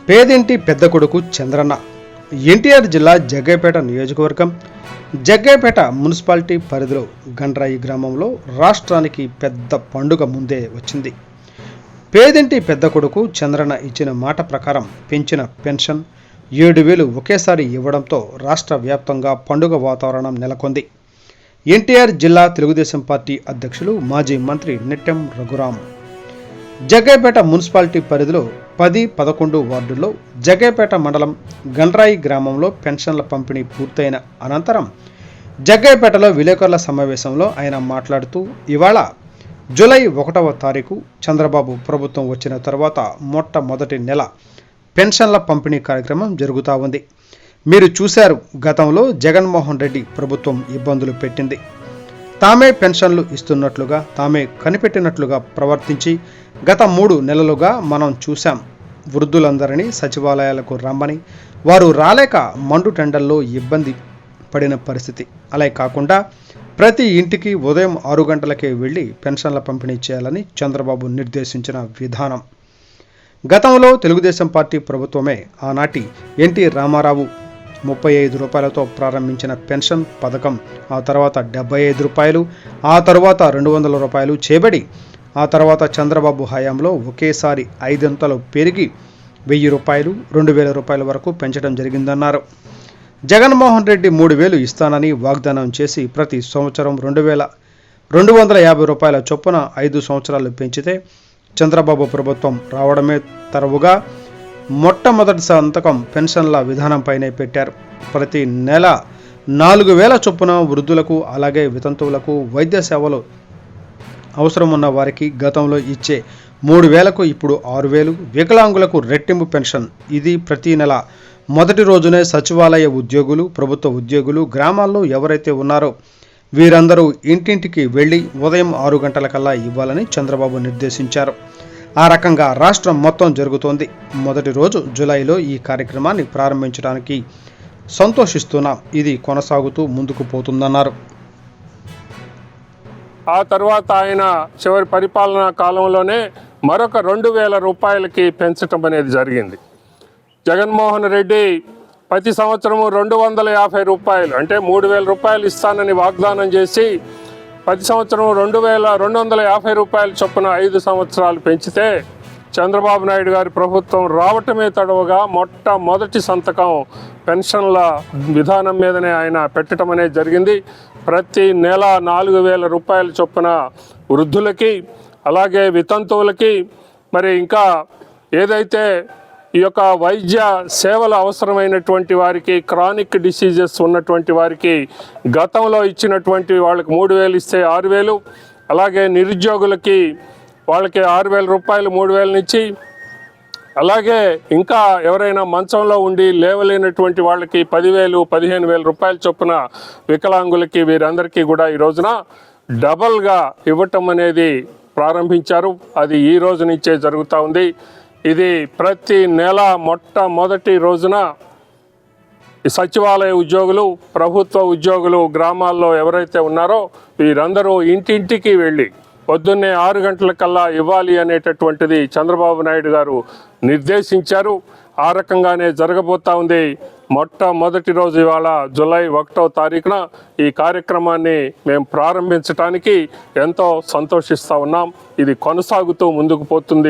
పేదింటి పెద్ద కొడుకు చంద్రన్న. ఎన్టీఆర్ జిల్లా జగ్గయ్యపేట నియోజకవర్గం జగ్గయ్యపేట మున్సిపాలిటీ పరిధిలో గండ్రాయి గ్రామంలో రాష్ట్రానికి పెద్ద పండుగ ముందే వచ్చింది. పేదింటి పెద్ద కొడుకు చంద్రన్న ఇచ్చిన మాట ప్రకారం పెంచిన పెన్షన్ 7,000 ఒకేసారి ఇవ్వడంతో రాష్ట్ర వ్యాప్తంగా పండుగ వాతావరణం నెలకొంది. ఎన్టీఆర్ జిల్లా తెలుగుదేశం పార్టీ అధ్యక్షులు మాజీ మంత్రి నిట్టెం రఘురాం జగ్గయ్యపేట మున్సిపాలిటీ పరిధిలో 10, 11 వార్డుల్లో జగ్గయ్యపేట మండలం గండ్రాయి గ్రామంలో పెన్షన్ల పంపిణీ పూర్తయిన అనంతరం జగ్గయ్యపేటలో విలేకరుల సమావేశంలో ఆయన మాట్లాడుతూ, ఇవాళ జూలై 1వ తారీఖు చంద్రబాబు ప్రభుత్వం వచ్చిన తర్వాత మొట్టమొదటి నెల పెన్షన్ల పంపిణీ కార్యక్రమం జరుగుతూ ఉంది. మీరు చూశారు, గతంలో జగన్మోహన్ రెడ్డి ప్రభుత్వం ఇబ్బందులు పెట్టింది. తామే పెన్షన్లు ఇస్తున్నట్లుగా, తామే కనిపెట్టినట్లుగా ప్రవర్తించి గత 3 నెలలుగా మనం చూశాం. వృద్ధులందరినీ సచివాలయాలకు రమ్మని వారు రాలేక మండు టెండల్లో ఇబ్బంది పడిన పరిస్థితి. అలా కాకుండా ప్రతి ఇంటికి ఉదయం 6 గంటలకే వెళ్ళి పెన్షన్ల పంపిణీ చేయాలని చంద్రబాబు నిర్దేశించిన విధానం. గతంలో తెలుగుదేశం పార్టీ ప్రభుత్వమే ఆనాటి ఎన్టీ రామారావు 35 రూపాయలతో ప్రారంభించిన పెన్షన్ పథకం ఆ తర్వాత 75 రూపాయలు, ఆ తర్వాత 200 రూపాయలు చేయబడి ఆ తర్వాత చంద్రబాబు హయాంలో ఒకేసారి 5 అంతలు పెరిగి 1,000 రూపాయలు, 2,000 రూపాయల వరకు పెంచడం జరిగిందన్నారు. జగన్మోహన్ రెడ్డి 3,000 ఇస్తానని వాగ్దానం చేసి ప్రతి సంవత్సరం 2,250 రూపాయల చొప్పున 5 సంవత్సరాలు పెంచితే చంద్రబాబు ప్రభుత్వం రావడమే తరువుగా మొట్టమొదటి సంతకం పెన్షన్ల విధానంపైనే పెట్టారు. ప్రతి నెల 4,000 చొప్పున వృద్ధులకు, అలాగే వితంతువులకు, వైద్య సేవలు అవసరం ఉన్న వారికి గతంలో ఇచ్చే 3,000కు ఇప్పుడు 6,000, వికలాంగులకు రెట్టింపు పెన్షన్. ఇది ప్రతి నెల మొదటి రోజునే సచివాలయ ఉద్యోగులు, ప్రభుత్వ ఉద్యోగులు గ్రామాల్లో ఎవరైతే ఉన్నారో వీరందరూ ఇంటింటికి వెళ్ళి ఉదయం 6 గంటలకల్లా ఇవ్వాలని చంద్రబాబు నిర్దేశించారు. ఆ రకంగా రాష్ట్రం మొత్తం జరుగుతోంది. మొదటి రోజు జూలైలో ఈ కార్యక్రమాన్ని ప్రారంభించడానికి సంతోషిస్తున్నాం. ఇది కొనసాగుతూ ముందుకు పోతుందన్నారు. ఆ తర్వాత ఆయన చివరి పరిపాలనా కాలంలోనే మరొక 2,000 రూపాయలకి పెంచటం అనేది జరిగింది. జగన్మోహన్ రెడ్డి ప్రతి సంవత్సరము 250 రూపాయలు అంటే 3,000 రూపాయలు ఇస్తానని వాగ్దానం చేసి ప్రతి సంవత్సరం 2,250 రూపాయల చొప్పున 5 సంవత్సరాలు పెంచితే చంద్రబాబు నాయుడు గారి ప్రభుత్వం రావటమే తడవుగా మొట్టమొదటి సంతకం పెన్షన్ల విధానం మీదనే ఆయన పెట్టడం అనేది జరిగింది. ప్రతి నెల 4,000 రూపాయల చొప్పున వృద్ధులకి, అలాగే వితంతువులకి, మరి ఇంకా ఏదైతే ఈ యొక్క వైద్య సేవలు అవసరమైనటువంటి వారికి, క్రానిక్ డిసీజెస్ ఉన్నటువంటి వారికి గతంలో ఇచ్చినటువంటి వాళ్ళకి 3,000 ఇస్తే 6,000, అలాగే నిరుద్యోగులకి వాళ్ళకి 6,000 రూపాయలు 3,000 ఇచ్చి, అలాగే ఇంకా ఎవరైనా మంచంలో ఉండి లేవలేనటువంటి వాళ్ళకి 10,000, 15,000 రూపాయల చొప్పున వికలాంగులకి, వీరందరికీ కూడా ఈ రోజున డబల్గా ఇవ్వటం అనేది ప్రారంభించారు. అది ఈ రోజు నుంచే జరుగుతూ ఉంది. ఇది ప్రతి నెల మొట్టమొదటి రోజున సచివాలయ ఉద్యోగులు, ప్రభుత్వ ఉద్యోగులు గ్రామాల్లో ఎవరైతే ఉన్నారో వీరందరూ ఇంటింటికి వెళ్ళి పొద్దున్నే 6 గంటలకల్లా ఇవ్వాలి అనేటటువంటిది చంద్రబాబు నాయుడు గారు నిర్దేశించారు. ఆ రకంగానే జరగబోతూ ఉంది. మొట్టమొదటి రోజు ఇవాళ జూలై 1వ తారీఖున ఈ కార్యక్రమాన్ని మేము ప్రారంభించడానికి ఎంతో సంతోషిస్తూ ఉన్నాం. ఇది కొనసాగుతూ ముందుకు పోతుంది.